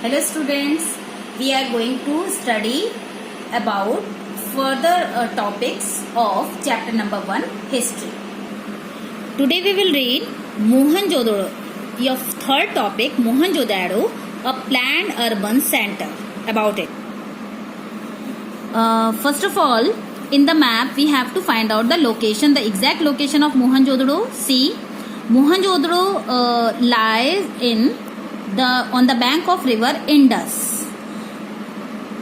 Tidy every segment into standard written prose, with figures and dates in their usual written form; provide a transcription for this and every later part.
Hello students, we are going to study about further topics of chapter number 1 history. Today we will read Mohenjo-daro. Your third topic Mohenjo-daro, a planned urban center. About it. First of all, in the map we have to find out the location, the exact location of Mohenjo-daro. See, Mohenjo-daro lies on the bank of river Indus.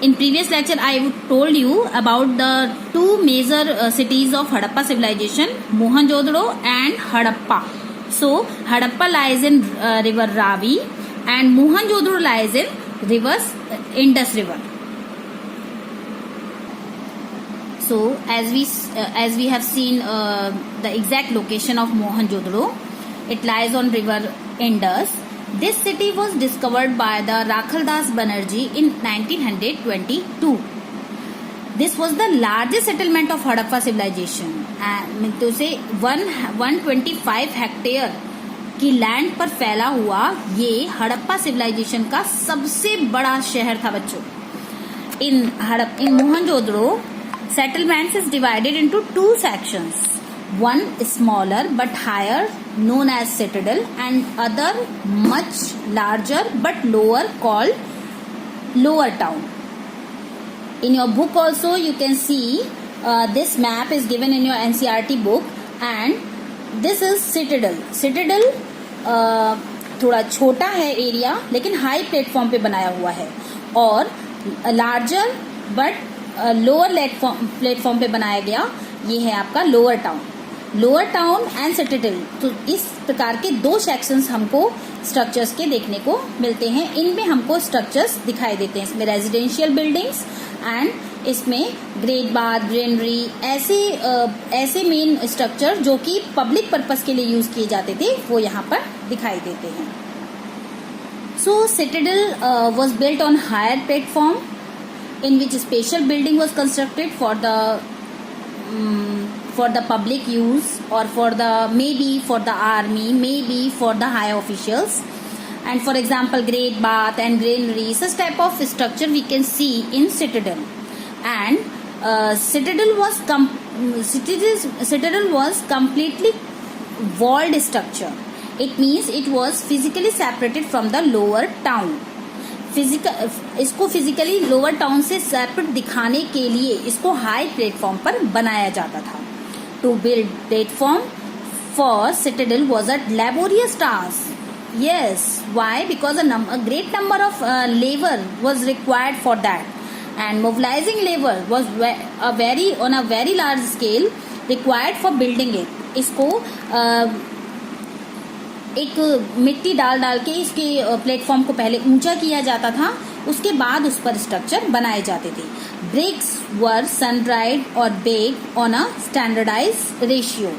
In previous lecture I told you about the two major cities of Harappa civilization, Mohenjo-daro and Harappa. So Harappa lies in river Ravi and Mohenjo-daro lies in Indus river. So as we have seen the exact location of Mohenjo-daro, it lies on river Indus. This city was discovered by the Rakhaldas Banerjee in 1922. This was the largest settlement of Harappa civilization. तो से 125 hectare की land पर फैला हुआ ये Harappa civilisation का सबसे बड़ा शहर था बच्चों. In Mohenjo-daro, settlements is divided into two sections. One smaller but higher, known as citadel, and other much larger but lower, called lower town. In your book also you can see this map is given in your NCERT book, and this is citadel. Citadel थोड़ा छोटा है area लेकिन high platform पे बनाया हुआ है, और larger but lower platform पे बनाया गया ये है आपका lower town. Lower town and citadel, तो इस प्रकार के दो सेक्शंस हमको स्ट्रक्चर्स के देखने को मिलते हैं. इनमें हमको स्ट्रक्चर्स दिखाई देते हैं. इसमें रेजिडेंशियल बिल्डिंग्स एंड इसमें ग्रेट बाथ, ग्रेनरी, ऐसे मेन स्ट्रक्चर जो कि पब्लिक पर्पस के लिए यूज किए जाते थे वो यहाँ पर दिखाई देते हैं. So citadel was built on higher platform in which special building was constructed for the public use, or maybe for the army, maybe for the high officials. And for example, great bath and granary, such type of structure we can see in citadel. And citadel was completely walled structure. It means it was physically separated from the lower town. इसको physically lower town से separate दिखाने के लिए इसको high platform पर बनाया जाता था. To build platform for citadel was a laborious task. Yes, why? Because a great number of labour was required for that, and mobilising labour was on a very large scale required for building it. इसको एक मिट्टी डाल के इसके platform को पहले ऊंचा किया जाता था, उसके बाद उस पर स्ट्रक्चर बनाए जाते थे. ब्रिक्स वर सन ड्राइड और baked on a standardised ratio.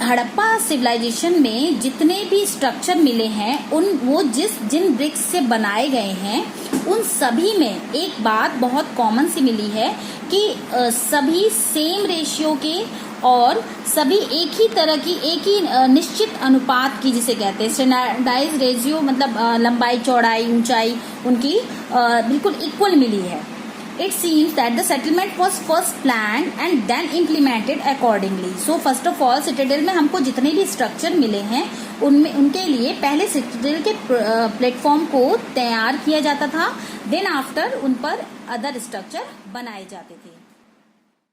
Harappa civilisation में जितने भी स्ट्रक्चर मिले हैं जिन ब्रिक्स से बनाए गए हैं उन सभी में एक बात बहुत कॉमन सी मिली है कि सभी सेम रेशियो के और सभी एक ही तरह की एक ही निश्चित अनुपात की, जिसे कहते हैं स्टैंडर्डाइज रेशियो, मतलब लंबाई, चौड़ाई, ऊंचाई उनकी बिल्कुल इक्वल मिली है. It seems that the settlement was first planned and then implemented accordingly. So first of all, citadel में हमको जितने भी स्ट्रक्चर मिले हैं उनके लिए पहले citadel के प्लेटफॉर्म को तैयार किया जाता था, then after उन पर अदर स्ट्रक्चर बनाए जाते थे.